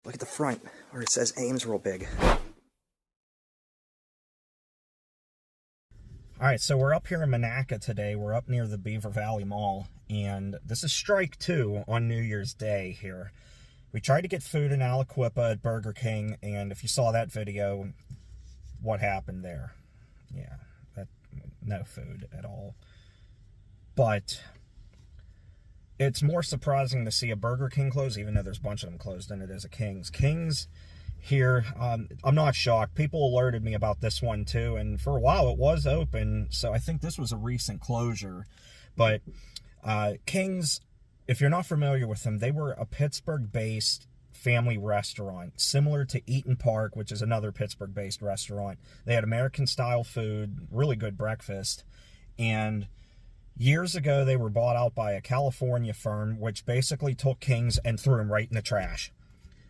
Look at the front where it says Ames real big. Alright, so we're up here in Monaca today. We're up near the Beaver Valley Mall, and this is strike 2 on New Year's Day here. We tried to get food in Aliquippa at Burger King, and if you saw that video, what happened there? Yeah, no food at all. But it's more surprising to see a Burger King close, even though there's a bunch of them closed, than it is a King's. King's here, I'm not shocked. People alerted me about this one too, and for a while it was open, so I think this was a recent closure. But King's, if you're not familiar with them, they were a Pittsburgh-based family restaurant, similar to Eaton Park, which is another Pittsburgh-based restaurant. They had American-style food, really good breakfast, and years ago they were bought out by a California firm, which basically took King's and threw them right in the trash.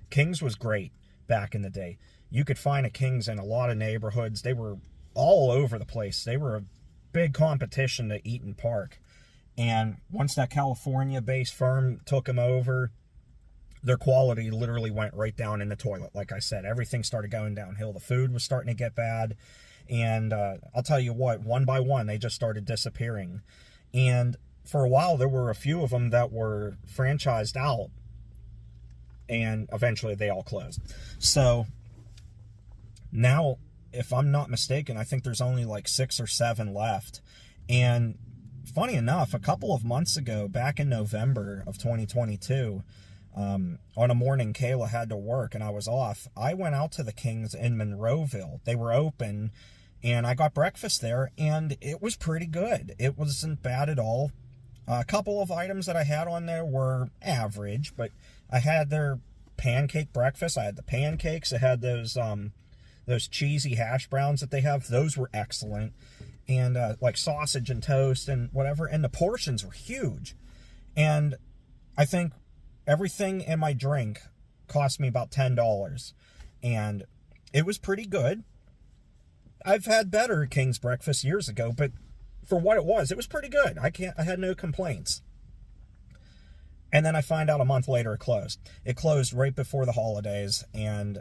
King's was great back in the day. You could find a King's in a lot of neighborhoods. They were all over the place. They were a big competition to Eaton Park. And once that California-based firm took them over, their quality literally went right down in the toilet. Like I said, everything started going downhill. The food was starting to get bad. And I'll tell you what, one by one, they just started disappearing. And for a while, there were a few of them that were franchised out. And eventually they all closed. So now, if I'm not mistaken, I think there's only like 6 or 7 left. And funny enough, a couple of months ago, back in November of 2022, on a morning Kayla had to work and I was off, I went out to the King's in Monroeville. They were open and I got breakfast there and it was pretty good. It wasn't bad at all. A couple of items that I had on there were average, but I had their pancake breakfast. I had the pancakes. I had those cheesy hash browns that they have. Those were excellent. And like sausage and toast and whatever. And the portions were huge. And I think everything in my drink cost me about $10. And it was pretty good. I've had better King's breakfast years ago, but for what it was pretty good. I had no complaints. And then I find out a month later it closed. It closed right before the holidays, and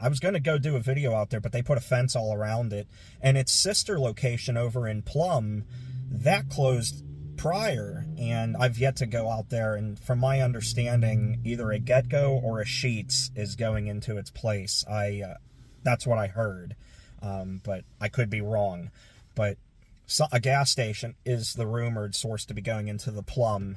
I was going to go do a video out there, but they put a fence all around it. And its sister location over in Plum, that closed prior, and I've yet to go out there. And from my understanding, either a Get-Go or a Sheetz is going into its place. That's what I heard, but I could be wrong. But a gas station is the rumored source to be going into the Plum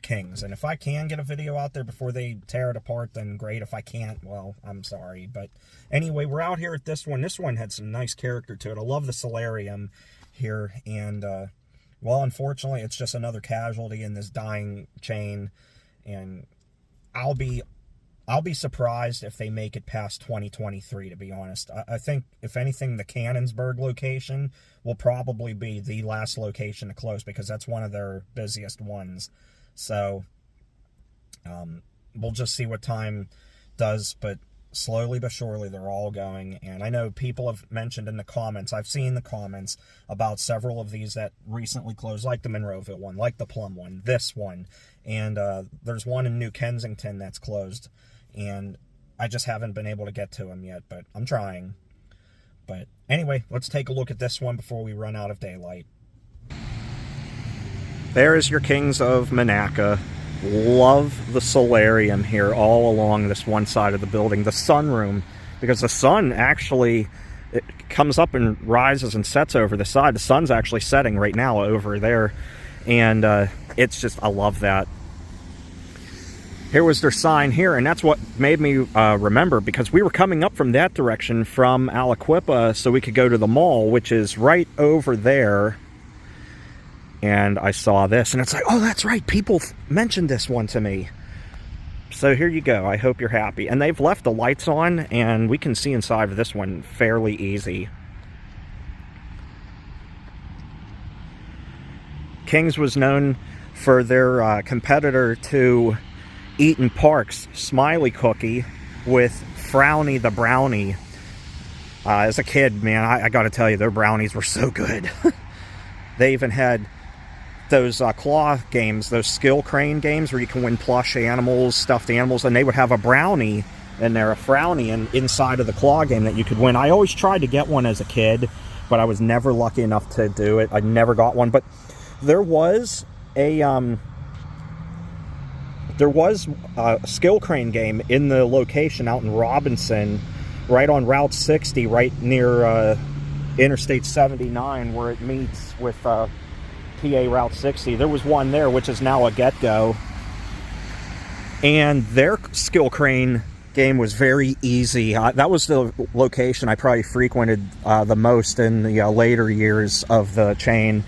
King's. And if I can get a video out there before they tear it apart, then great. If I can't, well, I'm sorry. But anyway, we're out here at this one. This one had some nice character to it. I love the solarium here. And, well, unfortunately, it's just another casualty in this dying chain. And I'll be surprised if they make it past 2023, to be honest. I think, if anything, the Cannonsburg location will probably be the last location to close because that's one of their busiest ones. So, we'll just see what time does, but slowly but surely they're all going. And I know people have mentioned in the comments, I've seen the comments about several of these that recently closed, like the Monroeville one, like the Plum one, this one. And there's one in New Kensington that's closed. And I just haven't been able to get to them yet, but I'm trying. But anyway, let's take a look at this one before we run out of daylight. There is your King's of Monaca. Love the solarium here all along this one side of the building. The sunroom, because the sun actually, it comes up and rises and sets over the side. The sun's actually setting right now over there. And it's just, I love that. Here was their sign here, and that's what made me remember, because we were coming up from that direction from Aliquippa so we could go to the mall, which is right over there. And I saw this, and it's like, oh, that's right, people mentioned this one to me. So here you go. I hope you're happy. And they've left the lights on, and we can see inside of this one fairly easy. King's was known for their competitor to Eaton Park's Smiley Cookie with Frowny the Brownie. As a kid, man, I gotta tell you, their brownies were so good. They even had those claw games, those skill crane games where you can win plush animals, stuffed animals, and they would have a brownie in there, a frownie inside of the claw game that you could win. I always tried to get one as a kid, but I was never lucky enough to do it. I never got one, but there was a skill crane game in the location out in Robinson, right on Route 60, right near Interstate 79, where it meets with PA Route 60. There was one there, which is now a Get-Go, and their skill crane game was very easy. That was the location I probably frequented the most in the later years of the chain.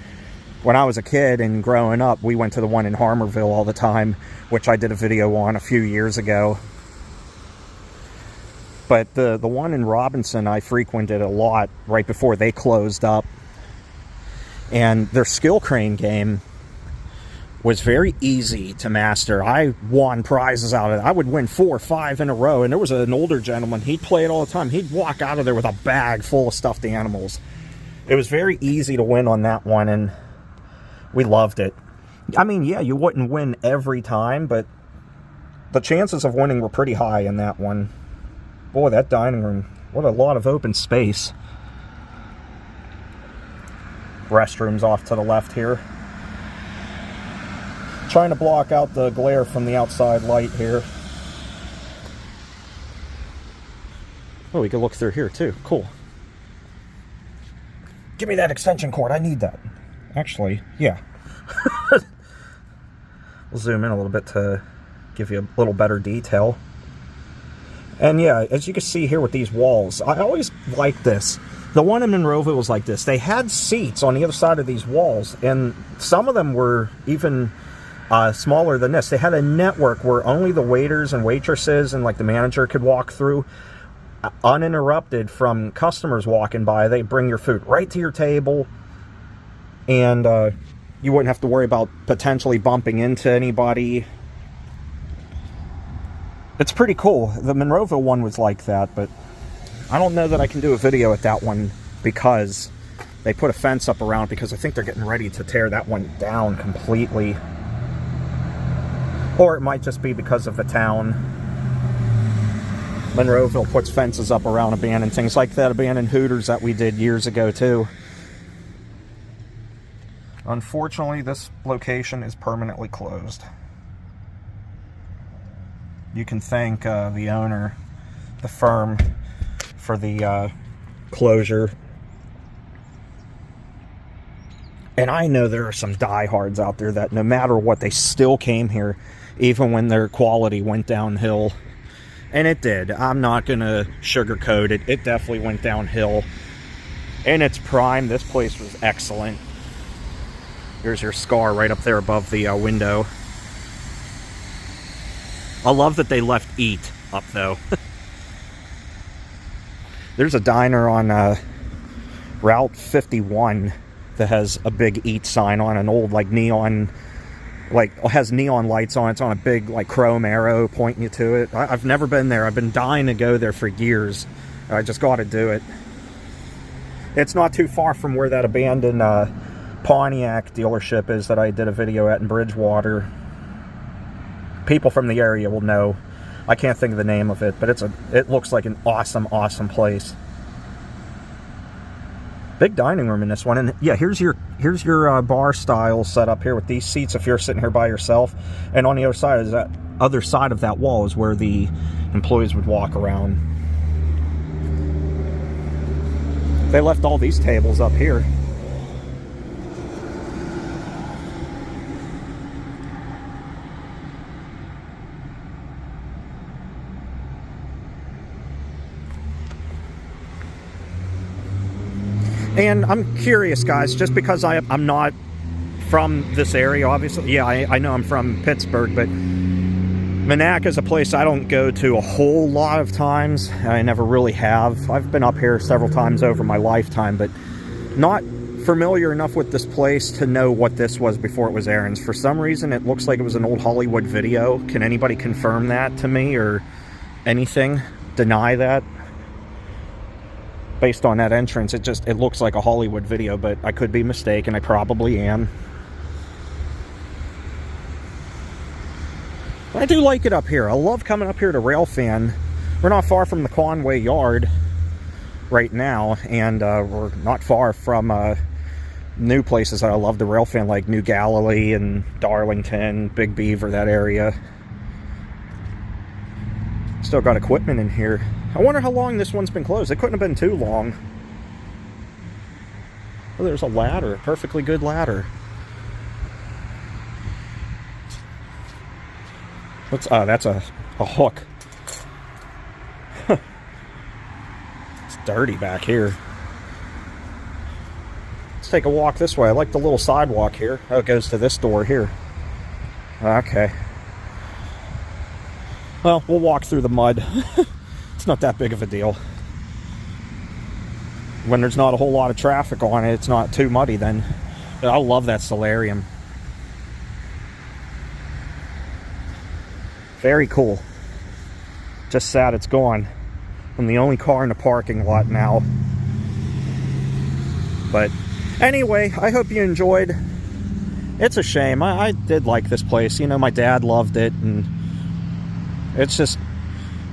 When I was a kid and growing up, we went to the one in Harmerville all the time, which I did a video on a few years ago. But the one in Robinson I frequented a lot right before they closed up. And their skill crane game was very easy to master. I won prizes out of it. I would win 4 or 5 in a row. And there was an older gentleman, he'd play it all the time. He'd walk out of there with a bag full of stuffed animals. It was very easy to win on that one, and we loved it. I mean, yeah, you wouldn't win every time, but the chances of winning were pretty high in that one. Boy, that dining room, what a lot of open space. Restrooms off to the left here. Trying to block out the glare from the outside light here. Oh, we can look through here too. Cool. Give me that extension cord. I need that. Actually, yeah. We'll zoom in a little bit to give you a little better detail. And yeah, as you can see here with these walls, I always liked this. The one in Monroeville was like this. They had seats on the other side of these walls, and some of them were even smaller than this. They had a network where only the waiters and waitresses and like the manager could walk through uninterrupted from customers walking by. They bring your food right to your table, and you wouldn't have to worry about potentially bumping into anybody. It's pretty cool. The Monroeville one was like that, but I don't know that I can do a video at that one because they put a fence up around, because I think they're getting ready to tear that one down completely. Or it might just be because of the town. Monroeville puts fences up around abandoned things, like that abandoned Hooters that we did years ago too. Unfortunately, this location is permanently closed. You can thank the owner, the firm, for the closure. And I know there are some diehards out there that no matter what, they still came here, even when their quality went downhill. And it did. I'm not going to sugarcoat it. It definitely went downhill. In its prime, this place was excellent. Here's your scar right up there above the window. I love that they left "eat" up, though. There's a diner on Route 51 that has a big "eat" sign on, an old, like, neon, like, has neon lights on it. It's on a big, like, chrome arrow pointing you to it. I've never been there. I've been dying to go there for years. I just got to do it. It's not too far from where that abandoned Pontiac dealership is that I did a video at in Bridgewater. People from the area will know. I can't think of the name of it, but it looks like an awesome, awesome place. Big dining room in this one, and yeah, here's your bar style setup here with these seats if you're sitting here by yourself, and on the other side is that other side of that wall is where the employees would walk around. They left all these tables up here. And I'm curious, guys, just because I'm not from this area, obviously. Yeah, I know I'm from Pittsburgh, but Monaca is a place I don't go to a whole lot of times. I never really have. I've been up here several times over my lifetime, but not familiar enough with this place to know what this was before it was Aaron's. For some reason, it looks like it was an old Hollywood video. Can anybody confirm that to me or anything? Deny that? Based on that entrance, it looks like a Hollywood video, but I could be mistaken. I probably am. I do like it up here. I love coming up here to Railfan. We're not far from the Conway Yard right now, and we're not far from new places that I love to Railfan, like New Galilee and Darlington, Big Beaver, that area. Still got equipment in here. I wonder how long this one's been closed. It couldn't have been too long. Oh, there's a ladder, a perfectly good ladder. What's, that's a hook. It's dirty back here. Let's take a walk this way. I like the little sidewalk here. Oh, it goes to this door here. Okay. Well, we'll walk through the mud. It's not that big of a deal. When there's not a whole lot of traffic on it, it's not too muddy then. I love that solarium. Very cool. Just sad it's gone. I'm the only car in the parking lot now. But anyway, I hope you enjoyed. It's a shame. I did like this place. You know, my dad loved it, and it's just,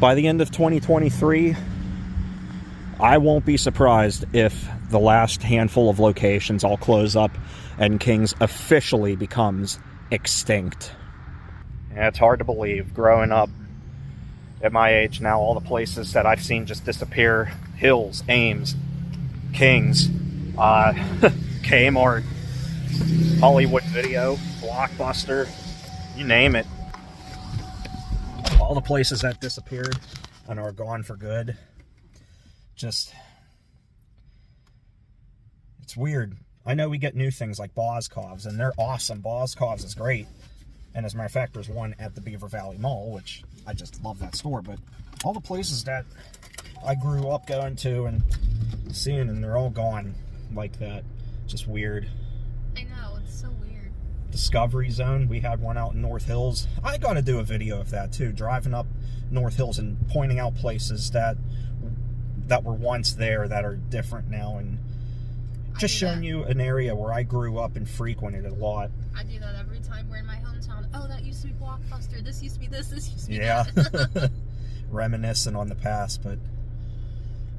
by the end of 2023, I won't be surprised if the last handful of locations all close up and King's officially becomes extinct. Yeah, it's hard to believe, growing up at my age now, all the places that I've seen just disappear. Hills, Ames, King's, Kmart, Hollywood Video, Blockbuster, you name it. All the places that disappeared and are gone for good. Just, it's weird. I know we get new things like Boscov's, and they're awesome. Boscov's is great. And as a matter of fact, there's one at the Beaver Valley Mall, which I just love that store. But all the places that I grew up going to and seeing, and they're all gone like that. Just weird. I know, it's so weird. Discovery Zone, we had one out in North Hills. I got to do a video of that too, driving up North Hills and pointing out places that were once there that are different now, and just showing you an area where I grew up and frequented a lot. I do that every time we're in my hometown. Oh, that used to be Blockbuster. This used to be this used to be yeah. that. Reminiscing on the past, but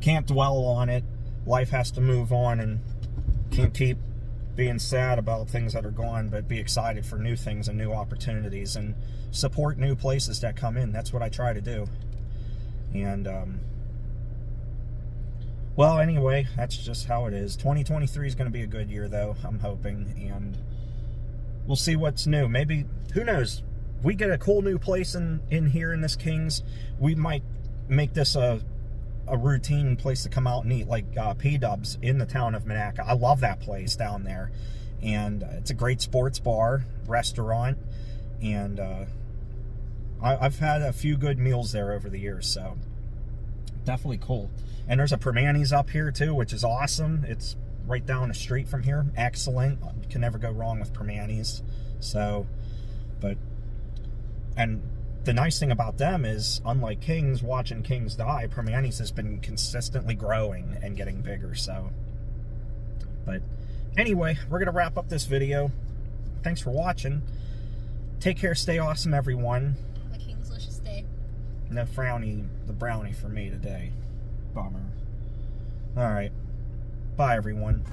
can't dwell on it. Life has to move on, and can't keep being sad about things that are gone, but be excited for new things and new opportunities, and support new places that come in. That's what I try to do. And well, anyway, that's just how it is. 2023 is going to be a good year, though, I'm hoping, and we'll see what's new. Maybe, who knows, we get a cool new place in here in this King's, we might make this a routine place to come out and eat, like P-Dubs in the town of Monaca. I love that place down there, and it's a great sports bar, restaurant, and I've had a few good meals there over the years, so definitely cool. And there's a Permanis up here too, which is awesome. It's right down the street from here. Excellent. You can never go wrong with Permanis. So, and the nice thing about them is, unlike King's, watching King's die, Permanis has been consistently growing and getting bigger. So, but anyway, we're going to wrap up this video. Thanks for watching. Take care. Stay awesome, everyone. The Kingslicious day. No the brownie for me today. Bummer. All right. Bye, everyone.